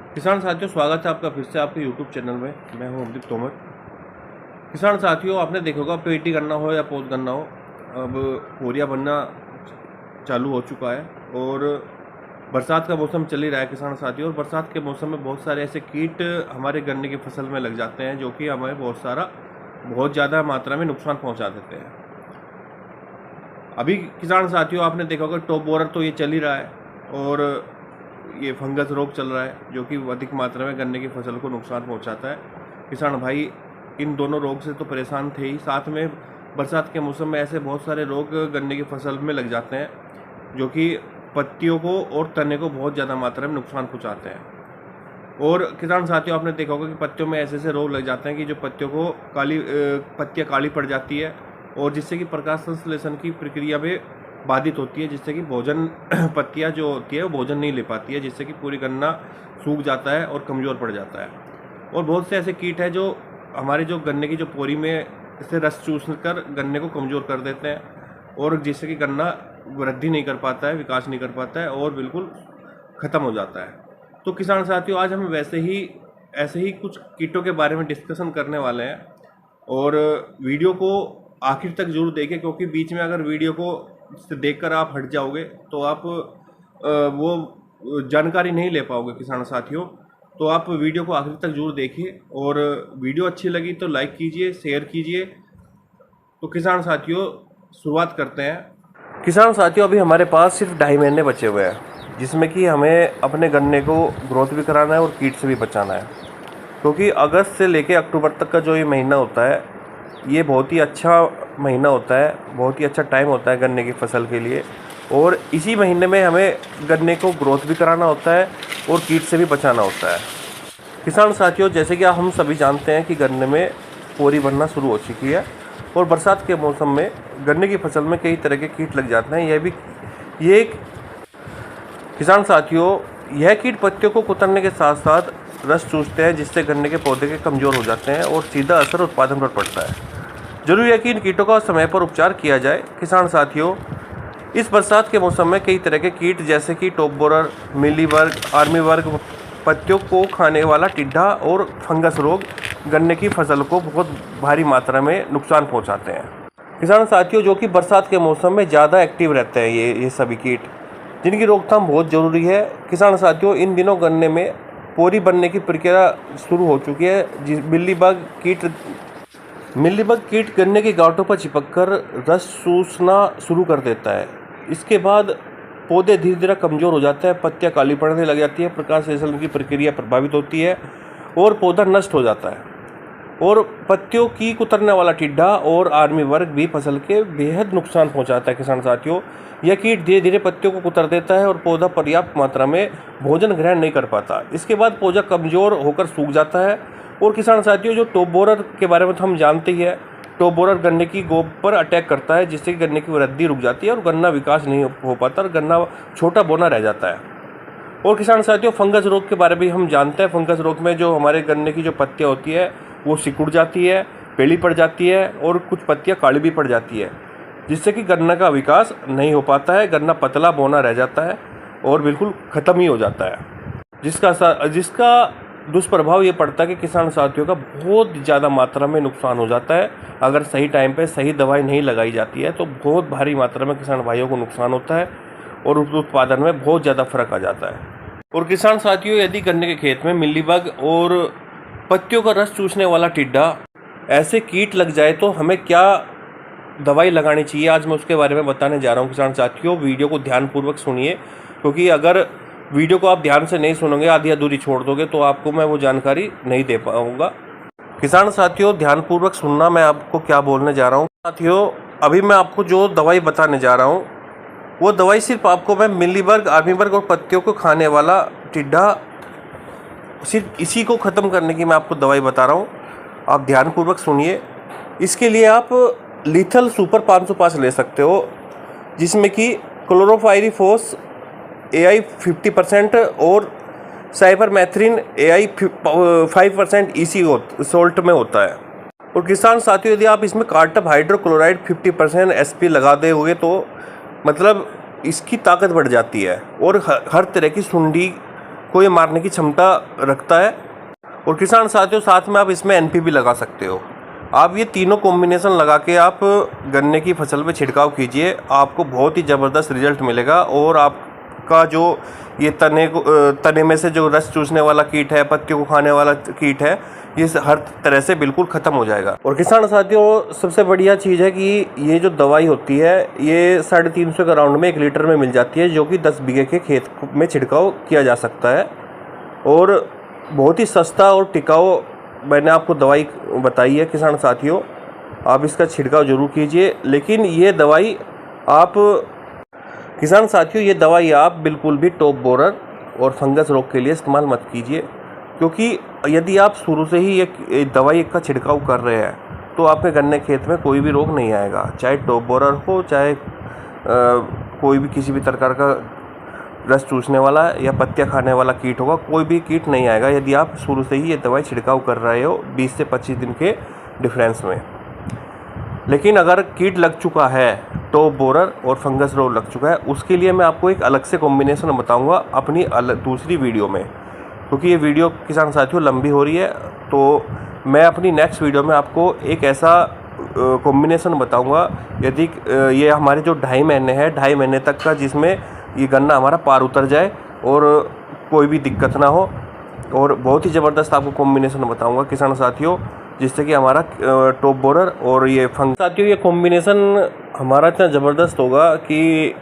किसान साथियों, स्वागत है आपका फिर से आपके YouTube चैनल में। मैं हूं अमदीप तोमर। किसान साथियों, आपने देखा होगा पेटी करना हो या पोद करना हो, अब पोरिया बनना चालू हो चुका है और बरसात का मौसम चल ही रहा है किसान साथियों। और बरसात के मौसम में बहुत सारे ऐसे कीट हमारे गन्ने की फसल में लग जाते हैं जो कि हमें बहुत ज़्यादा मात्रा में नुकसान पहुँचा देते हैं। अभी किसान साथियों, आपने देखा होगा टॉप बोरर तो ये चल ही रहा है और ये फंगस रोग चल रहा है जो कि अधिक मात्रा में गन्ने की फसल को नुकसान पहुंचाता है। किसान भाई इन दोनों रोग से तो परेशान थे ही, साथ में बरसात के मौसम में ऐसे बहुत सारे रोग गन्ने की फसल में लग जाते हैं जो कि पत्तियों को और तने को बहुत ज़्यादा मात्रा में नुकसान पहुंचाते हैं। और किसान साथियों, आपने देखा होगा कि पत्तियों में ऐसे ऐसे रोग लग जाते हैं कि जो पत्तियाँ काली पड़ जाती है और जिससे कि प्रकाश संश्लेषण की प्रक्रिया में बाधित होती है, जिससे कि भोजन पत्तियाँ जो होती है वो भोजन नहीं ले पाती है, जिससे कि पूरी गन्ना सूख जाता है और कमज़ोर पड़ जाता है। और बहुत से ऐसे कीट हैं जो हमारे जो गन्ने की जो पोरी में से रस चूस कर गन्ने को कमज़ोर कर देते हैं और जिससे कि गन्ना वृद्धि नहीं कर पाता है, विकास नहीं कर पाता है और बिल्कुल ख़त्म हो जाता है। तो किसान साथियों, आज हम ऐसे ही कुछ कीटों के बारे में डिस्कशन करने वाले हैं और वीडियो को आखिर तक जरूर देखें, क्योंकि बीच में अगर वीडियो को से देखकर आप हट जाओगे तो आप वो जानकारी नहीं ले पाओगे किसान साथियों। तो आप वीडियो को आखिर तक जरूर देखिए और वीडियो अच्छी लगी तो लाइक कीजिए, शेयर कीजिए। तो किसान साथियों, शुरुआत करते हैं। किसान साथियों, अभी हमारे पास सिर्फ 2.5 महीने बचे हुए हैं, जिसमें कि हमें अपने गन्ने को ग्रोथ भी कराना है और कीट से भी बचाना है, क्योंकि अगस्त से लेकर अक्टूबर तक का जो ये महीना होता है ये बहुत ही अच्छा महीना होता है, बहुत ही अच्छा टाइम होता है गन्ने की फसल के लिए। और इसी महीने में हमें गन्ने को ग्रोथ भी कराना होता है और कीट से भी बचाना होता है। किसान साथियों, जैसे कि हम सभी जानते हैं कि गन्ने में पोरी बनना शुरू हो चुकी है और बरसात के मौसम में गन्ने की फसल में कई तरह के कीट लग जाते हैं। किसान साथियों, यह कीट पत्तियों को कुतरने के साथ साथ रस चूसते हैं, जिससे गन्ने के पौधे के कमज़ोर हो जाते हैं और सीधा असर उत्पादन पर पड़ता है। जरूरी है कि इन कीटों का समय पर उपचार किया जाए। किसान साथियों, इस बरसात के मौसम में कई तरह के कीट जैसे कि टॉप बोरर, मिलीबग, आर्मीवर्ग, पत्तियों को खाने वाला टिड्डा और फंगस रोग गन्ने की फसल को बहुत भारी मात्रा में नुकसान पहुंचाते हैं। किसान साथियों, जो कि बरसात के मौसम में ज़्यादा एक्टिव रहते हैं ये सभी कीट, जिनकी रोकथाम बहुत ज़रूरी है। किसान साथियों, इन दिनों गन्ने में पोरी बनने की प्रक्रिया शुरू हो चुकी है। मिलीबग कीट गन्ने की गांठों पर चिपककर रस चूसना शुरू कर देता है। इसके बाद पौधे धीरे धीरे कमज़ोर हो जाते हैं, पत्तियां काली पड़ने लग जाती है, प्रकाश संश्लेषण की प्रक्रिया प्रभावित होती है और पौधा नष्ट हो जाता है। और पत्तियों की कुतरने वाला टिड्डा और आर्मी वर्ग भी फसल के बेहद नुकसान पहुंचाता है। किसान साथियों, यह कीट धीरे धीरे पत्तियों को कुतर देता है और पौधा पर्याप्त मात्रा में भोजन ग्रहण नहीं कर पाता। इसके बाद पौधा कमज़ोर होकर सूख जाता है। और किसान साथियों, जो टॉप बोरर के बारे में तो हम जानते ही है, टॉप बोरर गन्ने की गोप पर अटैक करता है, जिससे कि गन्ने की वृद्धि रुक जाती है और गन्ना विकास नहीं हो पाता और गन्ना छोटा बोना रह जाता है। और किसान साथियों, फंगस रोग के बारे में हम जानते हैं। फंगस रोग में जो हमारे गन्ने की जो पत्तियाँ होती है वो सिकुड़ जाती है, पीली पड़ जाती है और कुछ पत्तियाँ काली भी पड़ जाती है, जिससे कि गन्ना का विकास नहीं हो पाता है, गन्ना पतला बोना रह जाता है और बिल्कुल ख़त्म ही हो जाता है। जिसका दुष्प्रभाव ये पड़ता है कि किसान साथियों का बहुत ज़्यादा मात्रा में नुकसान हो जाता है। अगर सही टाइम पे सही दवाई नहीं लगाई जाती है तो बहुत भारी मात्रा में किसान भाइयों को नुकसान होता है और उत्पादन में बहुत ज़्यादा फर्क आ जाता है। और किसान साथियों, यदि गन्ने के खेत में मिलीबग और पत्तियों का रस चूसने वाला टिड्डा ऐसे कीट लग जाए तो हमें क्या दवाई लगानी चाहिए, आज मैं उसके बारे में बताने जा रहा हूँ। किसान साथियों, वीडियो को ध्यानपूर्वक सुनिए, क्योंकि अगर वीडियो को आप ध्यान से नहीं सुनोगे, आधी अधूरी छोड़ दोगे तो आपको मैं वो जानकारी नहीं दे पाऊँगा। किसान साथियों, ध्यानपूर्वक सुनना, मैं आपको क्या बोलने जा रहा हूँ। साथियों, अभी मैं आपको जो दवाई बताने जा रहा हूँ वो दवाई सिर्फ आपको मैं मिलीबग, आर्मीबग और पत्तियों को खाने वाला टिड्डा, सिर्फ इसी को ख़त्म करने की मैं आपको दवाई बता रहा हूँ। आप ध्यानपूर्वक सुनिए। इसके लिए आप लीथल सुपर 505 ले सकते हो, जिसमें कि क्लोरोपाइरीफॉस AI 50% और साइपरमेथ्रिन AI 5% EC सोल्ट में होता है। और किसान साथियों, यदि आप इसमें कार्टप हाइड्रोक्लोराइड 50% SP लगा दोगे तो मतलब इसकी ताकत बढ़ जाती है और हर तरह की सुंडी को ये मारने की क्षमता रखता है। और किसान साथियों, साथ में आप इसमें एनपी भी लगा सकते हो। आप ये तीनों कॉम्बिनेशन लगा के आप गन्ने की फसल पे छिड़काव कीजिए, आपको बहुत ही ज़बरदस्त रिजल्ट मिलेगा। और आपका जो ये तने में से जो रस चूसने वाला कीट है, पत्तियों को खाने वाला कीट है, ये हर तरह से बिल्कुल ख़त्म हो जाएगा। और किसान साथियों, सबसे बढ़िया चीज़ है कि ये जो दवाई होती है ये 350 के राउंड में 1 लीटर में मिल जाती है, जो कि 10 बीघे के खेत में छिड़काव किया जा सकता है। और बहुत ही सस्ता और टिकाऊ मैंने आपको दवाई बताई है किसान साथियों, आप इसका छिड़काव जरूर कीजिए। लेकिन ये दवाई आप किसान साथियों, ये दवाई आप बिल्कुल भी टॉप बोरर और फंगस रोग के लिए इस्तेमाल मत कीजिए, क्योंकि यदि आप शुरू से ही ये दवाई का छिड़काव कर रहे हैं तो आपके गन्ने खेत में कोई भी रोग नहीं आएगा, चाहे टॉप बोरर हो, चाहे कोई भी किसी भी प्रकार का रस चूसने वाला या पत्तियां खाने वाला कीट होगा, कोई भी कीट नहीं आएगा यदि आप शुरू से ही ये दवाई छिड़काव कर रहे हो 20 से 25 दिन के डिफरेंस में। लेकिन अगर कीट लग चुका है, टॉप बोरर और फंगस रोग लग चुका है, उसके लिए मैं आपको एक अलग से कॉम्बिनेशन बताऊंगा अपनी दूसरी वीडियो में, क्योंकि ये वीडियो किसान साथियों लंबी हो रही है। तो मैं अपनी नेक्स्ट वीडियो में आपको एक ऐसा कॉम्बिनेशन बताऊंगा, यदि ये हमारे जो 2.5 महीने है, 2.5 महीने तक का, जिसमें ये गन्ना हमारा पार उतर जाए और कोई भी दिक्कत ना हो। और बहुत ही ज़बरदस्त आपको कॉम्बिनेशन बताऊंगा किसान साथियों, जिससे कि हमारा टॉप बोरर और ये फंगस साथियों, ये कॉम्बिनेशन हमारा इतना ज़बरदस्त होगा कि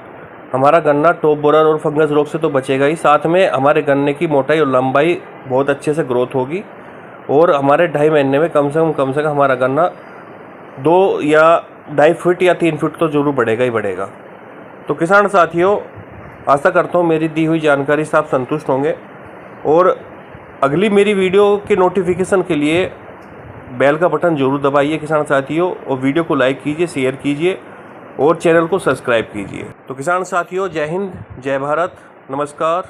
हमारा गन्ना टॉप बोरर और फंगस रोग से तो बचेगा ही, साथ में हमारे गन्ने की मोटाई और लंबाई बहुत अच्छे से ग्रोथ होगी। और हमारे 2.5 महीने में कम से कम हमारा गन्ना 2 या 2.5 फीट या 3 फीट तो जरूर बढ़ेगा ही बढ़ेगा। तो किसान साथियों, आशा करता हूँ मेरी दी हुई जानकारी से आप संतुष्ट होंगे। और अगली मेरी वीडियो के नोटिफिकेशन के लिए बेल का बटन जरूर दबाइए किसान साथियों, और वीडियो को लाइक कीजिए, शेयर कीजिए और चैनल को सब्सक्राइब कीजिए। तो किसान साथियों, जय हिंद, जय भारत, नमस्कार।